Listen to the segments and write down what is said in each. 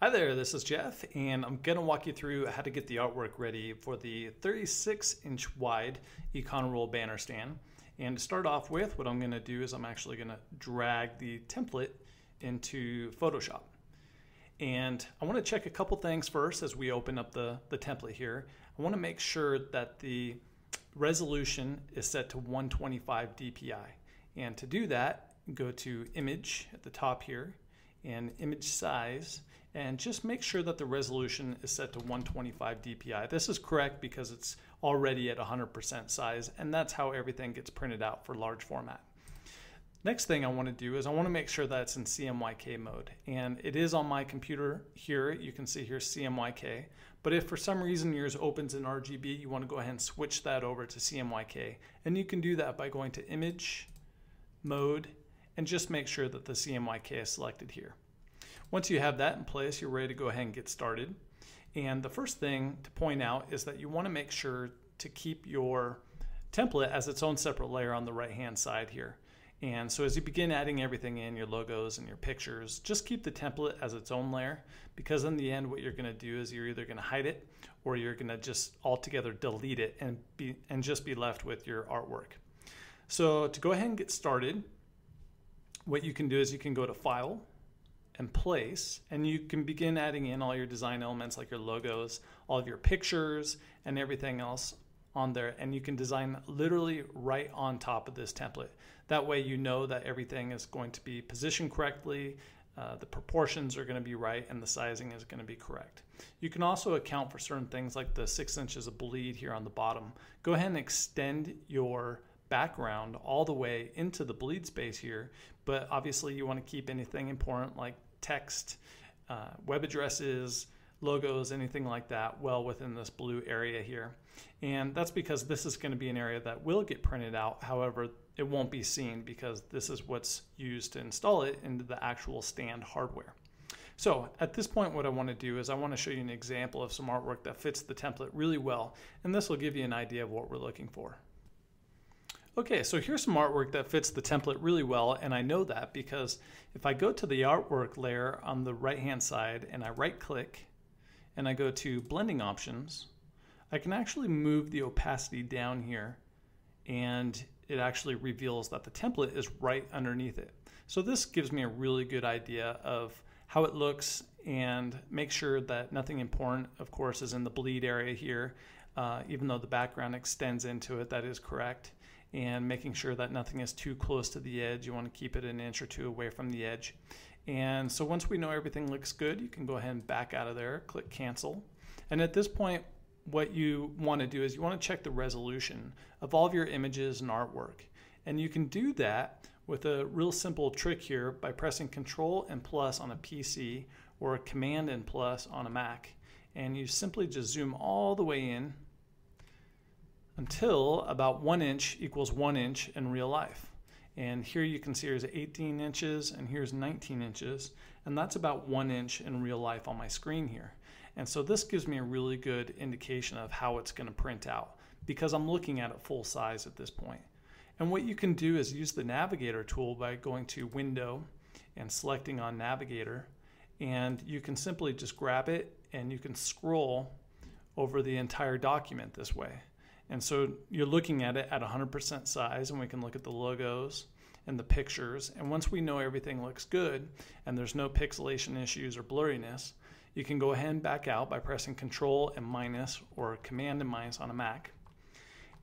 Hi there, this is Jeff, and I'm going to walk you through how to get the artwork ready for the 36-inch wide Econo roll banner stand. And to start off with, what I'm going to do is I'm actually going to drag the template into Photoshop. And I want to check a couple things first as we open up the template here. I want to make sure that the resolution is set to 125 dpi. And to do that, go to Image at the top here and Image Size, and just make sure that the resolution is set to 125 dpi. This is correct because it's already at 100% size, and that's how everything gets printed out for large format. Next thing I want to do is I want to make sure that it's in CMYK mode, and it is on my computer here. You can see here CMYK, but if for some reason yours opens in RGB, you want to go ahead and switch that over to CMYK, and you can do that by going to Image, Mode, and just make sure that the CMYK is selected here. Once you have that in place, you're ready to go ahead and get started. And the first thing to point out is that you want to make sure to keep your template as its own separate layer on the right hand side here. And so as you begin adding everything in, your logos and your pictures, just keep the template as its own layer, because in the end what you're going to do is you're either going to hide it or you're going to just altogether delete it and just be left with your artwork. So to go ahead and get started, what you can do is you can go to File and Place, and you can begin adding in all your design elements like your logos, all of your pictures, and everything else on there, and you can design literally right on top of this template. That way you know that everything is going to be positioned correctly, the proportions are going to be right, and the sizing is going to be correct. You can also account for certain things like the 6 inches of bleed here on the bottom. Go ahead and extend your background all the way into the bleed space here, but obviously you want to keep anything important like text, web addresses, logos, anything like that well within this blue area here. And that's because this is going to be an area that will get printed out. However, it won't be seen because this is what's used to install it into the actual stand hardware. So at this point, what I want to do is I want to show you an example of some artwork that fits the template really well, and this will give you an idea of what we're looking for. Okay, so here's some artwork that fits the template really well, and I know that because if I go to the artwork layer on the right hand side and I right click and I go to blending options, I can actually move the opacity down here, and it actually reveals that the template is right underneath it. So this gives me a really good idea of how it looks, and make sure that nothing important, of course, is in the bleed area here, even though the background extends into it. That is correct. And making sure that nothing is too close to the edge. You want to keep it an inch or two away from the edge. And so once we know everything looks good, you can go ahead and back out of there, click cancel. And at this point, what you want to do is you want to check the resolution of all of your images and artwork. And you can do that with a real simple trick here by pressing Control and plus on a PC or Command and plus on a Mac. And you simply just zoom all the way in until about 1 inch equals 1 inch in real life. And here you can see here's 18 inches and here's 19 inches, and that's about 1 inch in real life on my screen here. And so this gives me a really good indication of how it's going to print out because I'm looking at it full size at this point. And what you can do is use the Navigator tool by going to Window and selecting on Navigator, and you can simply just grab it and you can scroll over the entire document this way. And so you're looking at it at 100% size, and we can look at the logos and the pictures. And once we know everything looks good and there's no pixelation issues or blurriness, you can go ahead and back out by pressing Control and minus or Command and minus on a Mac.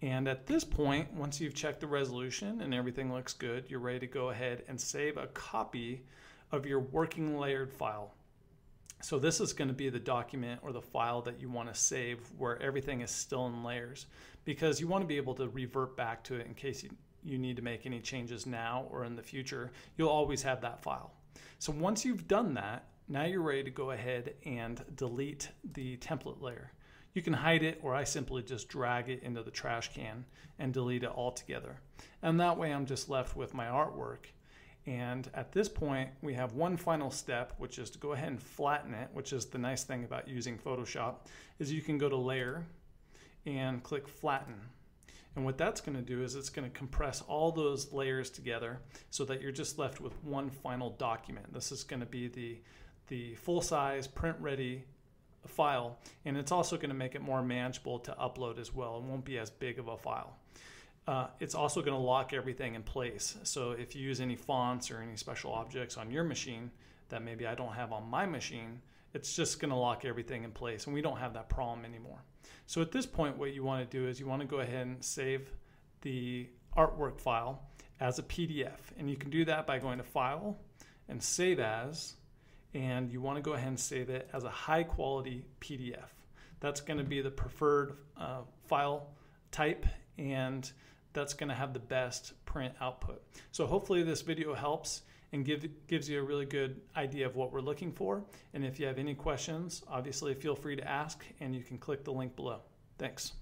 And at this point, once you've checked the resolution and everything looks good, you're ready to go ahead and save a copy of your working layered file. So this is going to be the document or the file that you want to save where everything is still in layers, because you want to be able to revert back to it in case you need to make any changes now or in the future. You'll always have that file. So once you've done that, now you're ready to go ahead and delete the template layer. You can hide it, or I simply just drag it into the trash can and delete it altogether. And that way I'm just left with my artwork. And at this point, we have one final step, which is to go ahead and flatten it, which is the nice thing about using Photoshop, is you can go to Layer and click Flatten. And what that's going to do is it's going to compress all those layers together so that you're just left with one final document. This is going to be the full-size print-ready file, and it's also going to make it more manageable to upload as well. It won't be as big of a file. It's also going to lock everything in place. So if you use any fonts or any special objects on your machine that maybe I don't have on my machine, it's just going to lock everything in place, and we don't have that problem anymore. So at this point, what you want to do is you want to go ahead and save the artwork file as a PDF, and you can do that by going to File and Save As, and you want to go ahead and save it as a high quality PDF. That's going to be the preferred file type, and that's going to have the best print output. So hopefully this video helps and gives you a really good idea of what we're looking for. And if you have any questions, obviously feel free to ask, and you can click the link below. Thanks.